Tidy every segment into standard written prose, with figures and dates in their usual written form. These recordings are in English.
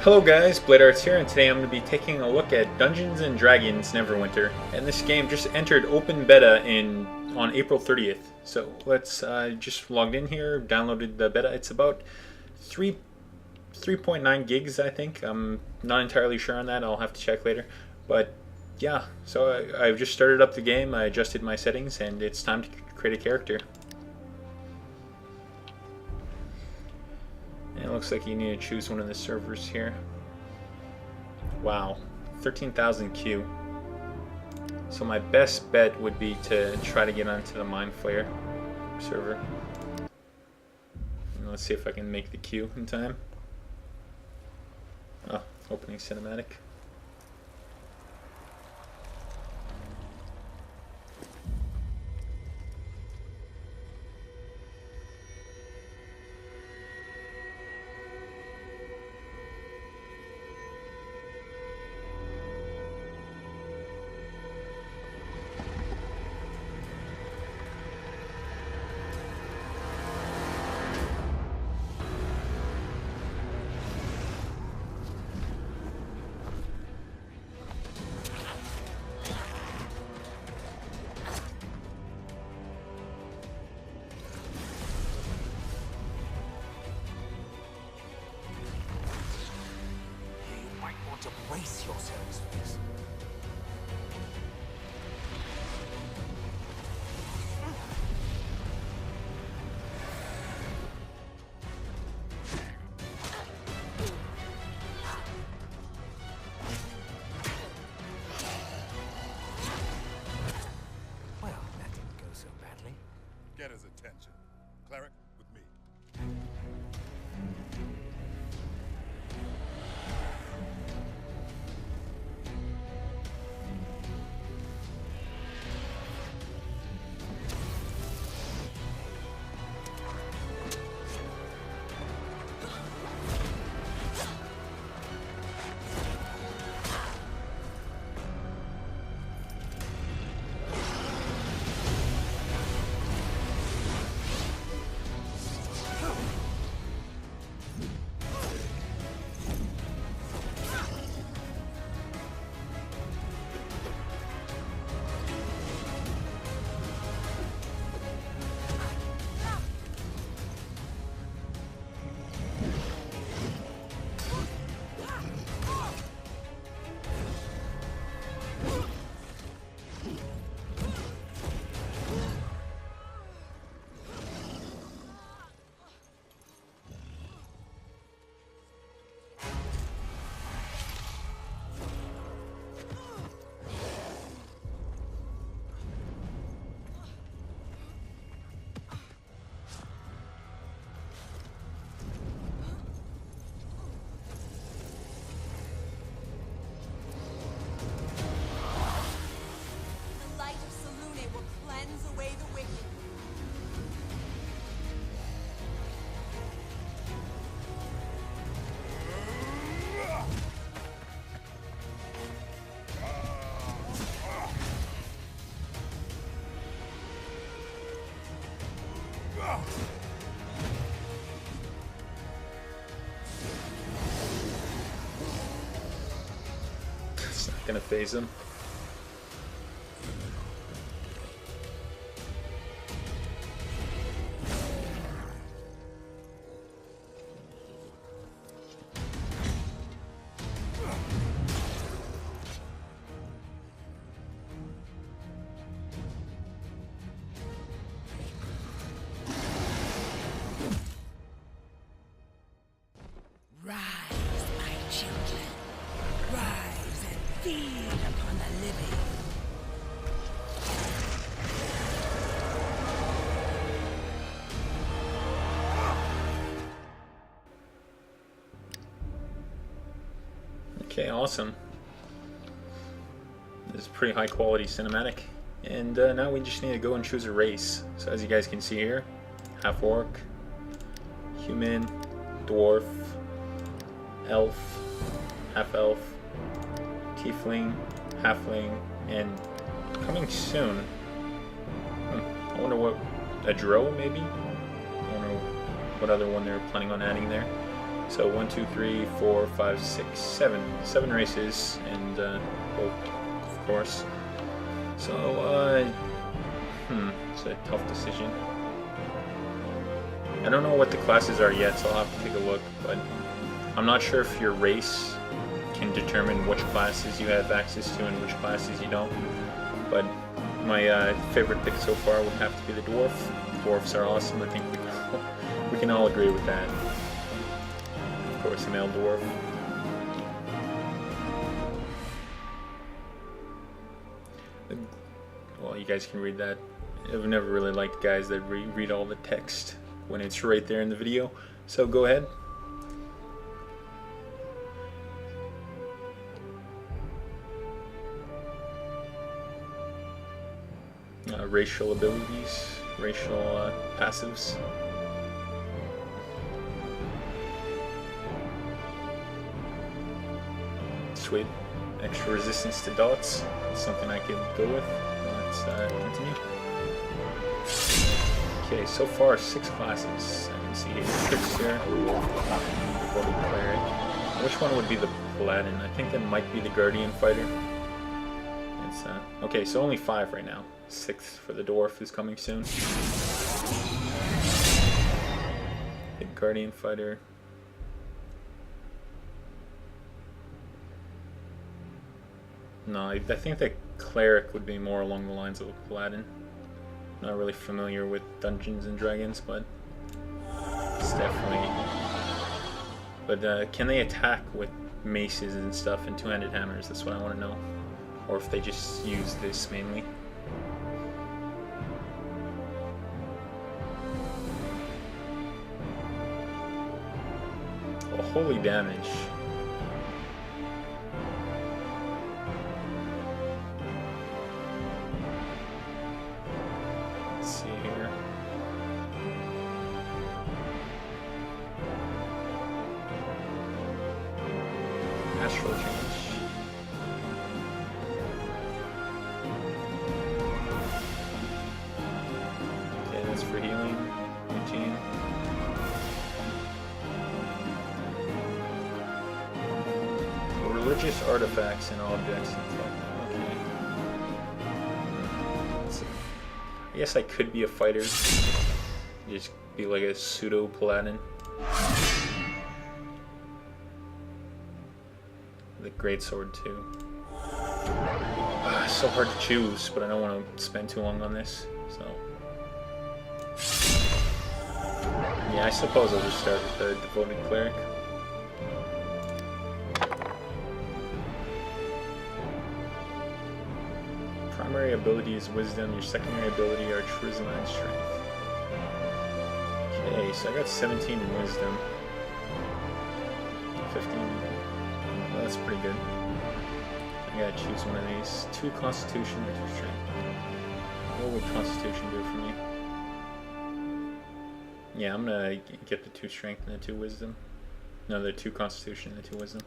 Hello guys, Blade Arts here, and today I'm going to be taking a look at Dungeons & Dragons Neverwinter. And this game just entered open beta on April 30th. So let's just logged in here, downloaded the beta. It's about 3.9 gigs, I think. I'm not entirely sure on that. I'll have to check later. But yeah, so I've just started up the game. I adjusted my settings, and it's time to create a character. And it looks like you need to choose one of the servers here. Wow, 13,000 Q. So my best bet would be to try to get onto the Mind Flayer server. And let's see if I can make the queue in time. Oh, opening cinematic. To brace yourselves for this. Well, that didn't go so badly. Get his attention. Cleric, with me. It's not gonna phase him. Rise, my children. Rise and feed upon the living. Okay, awesome. This is pretty high quality cinematic. And now we just need to go and choose a race. So as you guys can see here, half orc, human, dwarf, elf, half elf, tiefling, halfling, and coming soon. I wonder what, a drow maybe? I don't know what other one they're planning on adding there. So 1, 2, 3, 4, 5, 6, 7. 7 races, and both, of course. So, it's a tough decision. I don't know what the classes are yet, so I'll have to take a look, but I'm not sure if your race can determine which classes you have access to and which classes you don't. But my favorite pick so far would have to be the Dwarf. Dwarfs are awesome, I think we can all agree with that. Of course, a male Dwarf. Well, you guys can read that. I've never really liked guys that read all the text when it's right there in the video, so go ahead. Racial abilities, racial passives. Sweet. Extra resistance to dots. That's something I could go with. Let's continue. Okay, so far 6 classes. I can see here. Trickster, Devoted Cleric. Which one would be the Paladin? I think that might be the Guardian Fighter. It's okay, so only 5 right now. 6th for the Dwarf is coming soon. The Guardian Fighter. No, I think the Cleric would be more along the lines of a Paladin. Not really familiar with Dungeons and Dragons, but it's definitely... But can they attack with maces and stuff and two-handed hammers? That's what I want to know. Or if they just use this mainly. Oh, holy damage. Let's see here. Astral change. Okay, that's for healing. Routine. Religious artifacts and objects. Okay. So, I guess I could be a fighter. Just be like a pseudo paladin. The greatsword too. So hard to choose, but I don't want to spend too long on this. So yeah, I suppose I'll just start with the Devoted Cleric. Primary ability is Wisdom, your secondary ability are Charisma and Strength. Okay, so I got 17 in Wisdom. 15. Well, that's pretty good. I gotta choose one of these. 2 Constitution or 2 Strength. What would Constitution do for me? Yeah, I'm gonna get the 2 Strength and the 2 Wisdom. No, the 2 Constitution and the 2 Wisdom.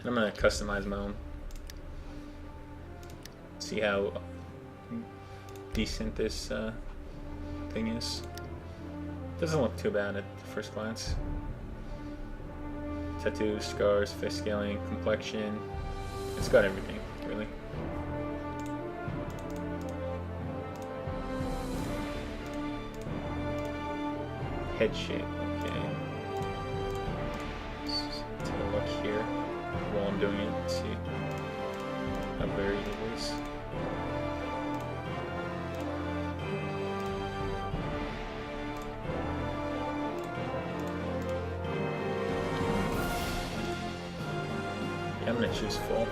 I'm gonna customize my own. See how decent this thing is. Doesn't look too bad at first glance. Tattoos, scars, face scaling, complexion. It's got everything, really. Head shape, okay. Let's take a look here while I'm doing it. Let's see how varied it is. Yeah, I'm gonna choose full.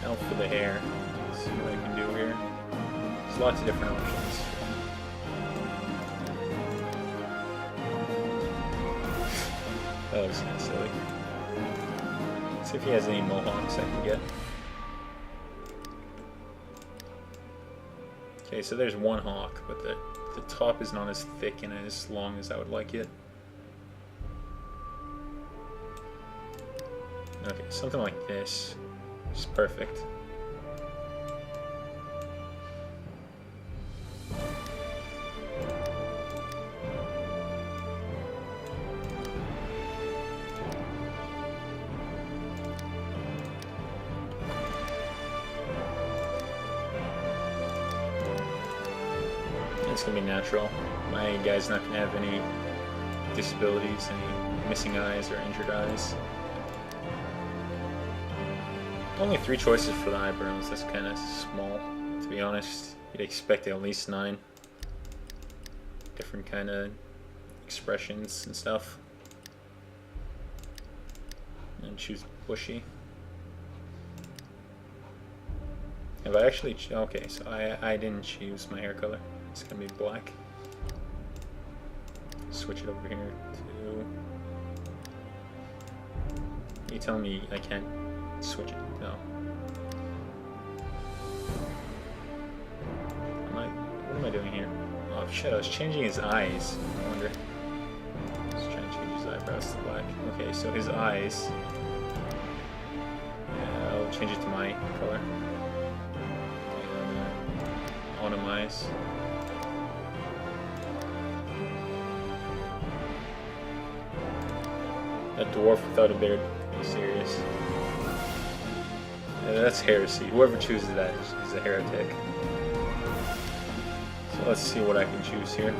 Now for the hair. Let's see what I can do here. There's lots of different options. That looks kind of silly. Let's see if he has any mohawks I can get. Okay, so there's one hawk, but the top is not as thick and as long as I would like it. Okay, something like this. Just perfect. It's gonna be natural. My guy's not gonna have any disabilities, any missing eyes or injured eyes. Only 3 choices for the eyebrows. That's kind of small, to be honest. You'd expect at least 9 different kind of expressions and stuff. And choose bushy. Have I actually? Okay, so I didn't choose my hair color. It's gonna be black. Switch it over here to. You tell me I can't switch it? No. What am I doing here? Oh shit! I was changing his eyes. I wonder. I was trying to change his eyebrows to black. Okay, so his eyes. Yeah, I'll change it to my color. Autumn eyes. A dwarf without a beard. Are you serious? Yeah, that's heresy. Whoever chooses that is a heretic. So let's see what I can choose here.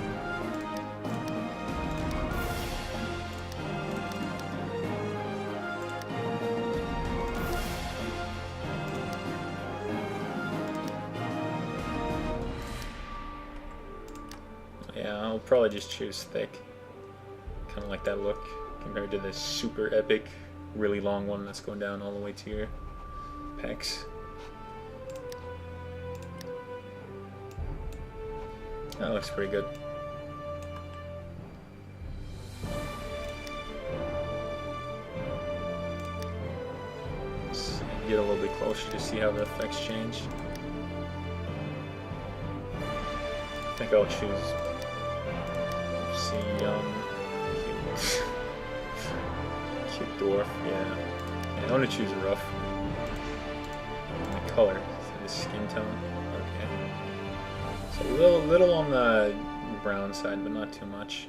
Yeah, I'll probably just choose thick. Kind of like that look compared to this super epic, really long one that's going down all the way to your pecs. That looks pretty good. Let's get a little bit closer to see how the effects change. I think I'll choose young, cute, cute dwarf. Yeah, I want to choose rough. And the color, so the skin tone. Okay, so a little on the brown side, but not too much.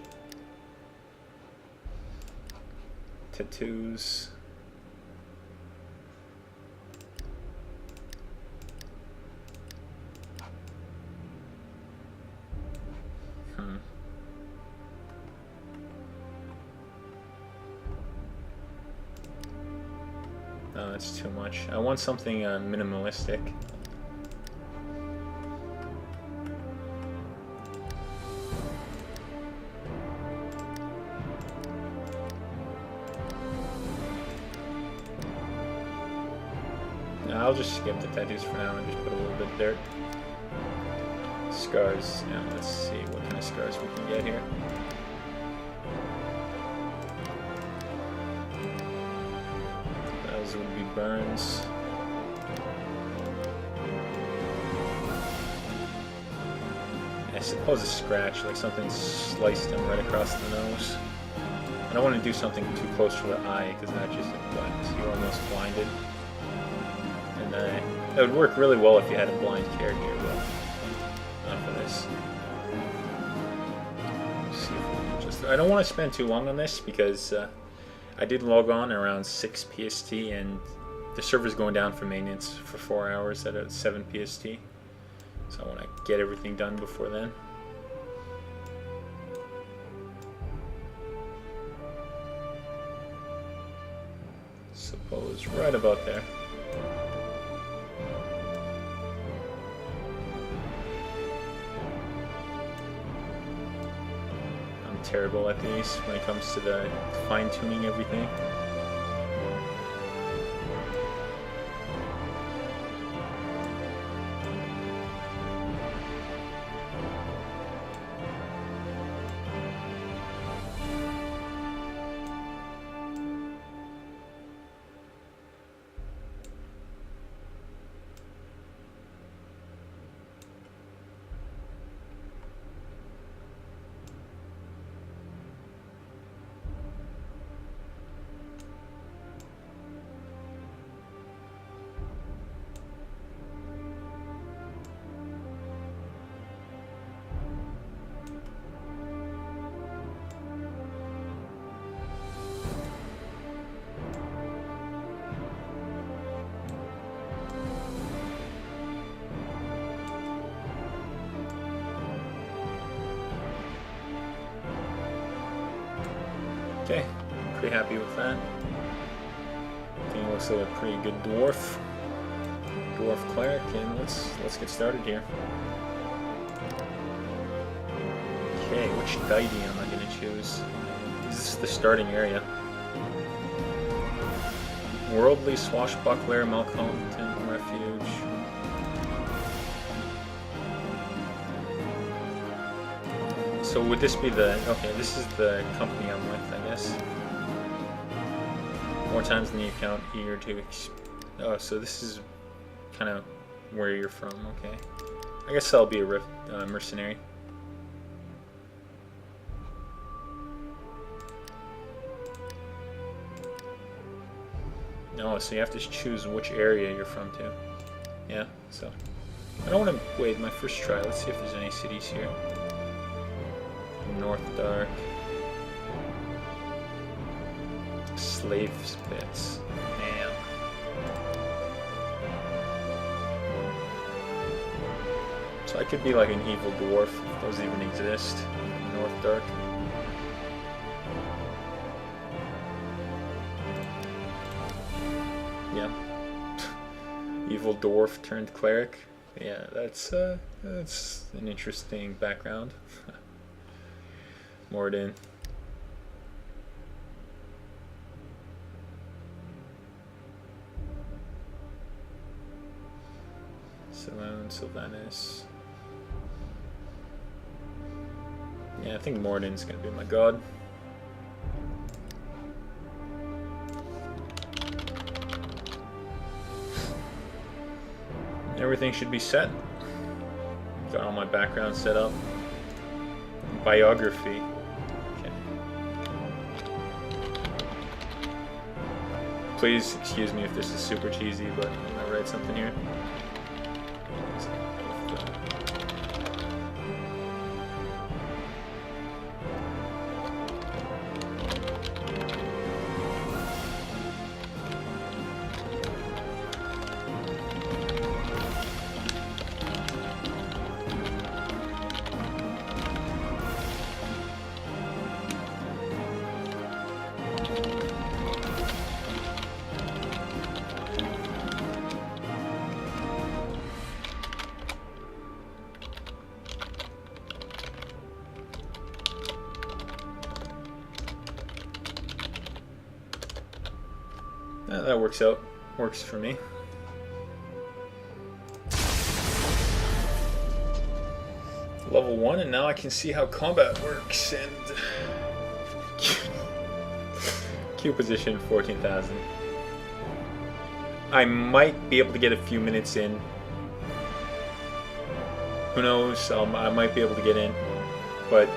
Tattoos. No, that's too much. I want something minimalistic. No, I'll just skip the tattoos for now and just put a little bit of dirt. Scars. Now let's see what kind of scars we can get here. Those would be burns. I suppose a scratch, like something sliced them right across the nose. I don't want to do something too close to the eye because that just implies you're almost blinded. And it would work really well if you had a blind character, but not for this. Let's see if we can just. I don't want to spend too long on this because. I did log on around 6 PST and the server's going down for maintenance for 4 hours at 7 PST. So I want to get everything done before then. Suppose right about there. Terrible at these when it comes to the fine-tuning everything. Okay, pretty happy with that. I think it looks like a pretty good dwarf. Dwarf cleric, and let's get started here. Okay, which deity am I gonna choose? This is the starting area. Worldly swashbuckler, malcontent refuge. So would this be the... Okay, this is the company I'm with, I guess. More times than the account, eager to... Oh, so this is kind of where you're from, okay. I guess I'll be a mercenary. No, so you have to choose which area you're from too. Yeah, so... I don't want to... Wait, my first try. Let's see if there's any cities here. North Dark. Slave Spits. Damn. So I could be like an evil dwarf, if those even exist. North Dark. Yeah. Evil dwarf turned cleric. Yeah, that's an interesting background. Morden. Salone, Sylvanus. Yeah, I think Morden's gonna be my god. Everything should be set. Got all my background set up. Biography. Please excuse me if this is super cheesy, but I'm gonna write something here. That works out. Works for me. Level 1, and now I can see how combat works, and... Q position, 14,000. I might be able to get a few minutes in. Who knows? I might be able to get in. But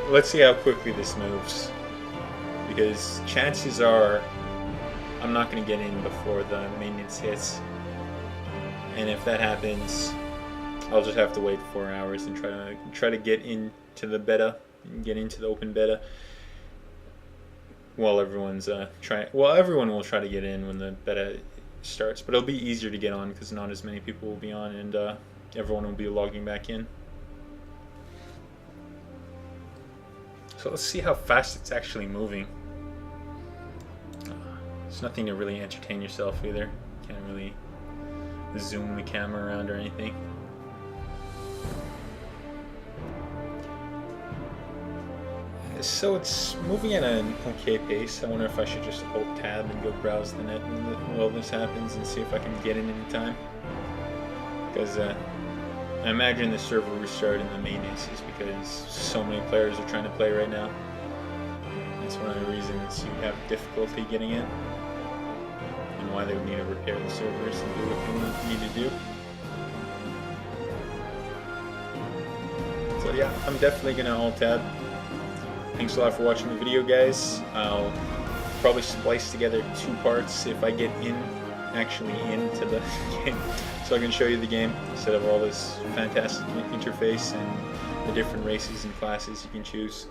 let's see how quickly this moves. Because chances are... I'm not going to get in before the maintenance hits, and if that happens, I'll just have to wait 4 hours and try to get into the beta and get into the open beta while everyone's trying. Well, everyone will try to get in when the beta starts, but it'll be easier to get on because not as many people will be on, and everyone will be logging back in. So let's see how fast it's actually moving. There's nothing to really entertain yourself either. Can't really zoom the camera around or anything. So it's moving at an okay pace. I wonder if I should just Alt-Tab and go browse the net while this happens and see if I can get in time. Because I imagine the server restart in the maintenance is because so many players are trying to play right now. That's one of the reasons you have difficulty getting in. And why they would need to repair the servers and do what they need to do. So yeah, I'm definitely going to Alt-Tab. Thanks a lot for watching the video, guys. I'll probably splice together 2 parts if I get actually into the game, so I can show you the game instead of all this fantastic interface and the different races and classes you can choose.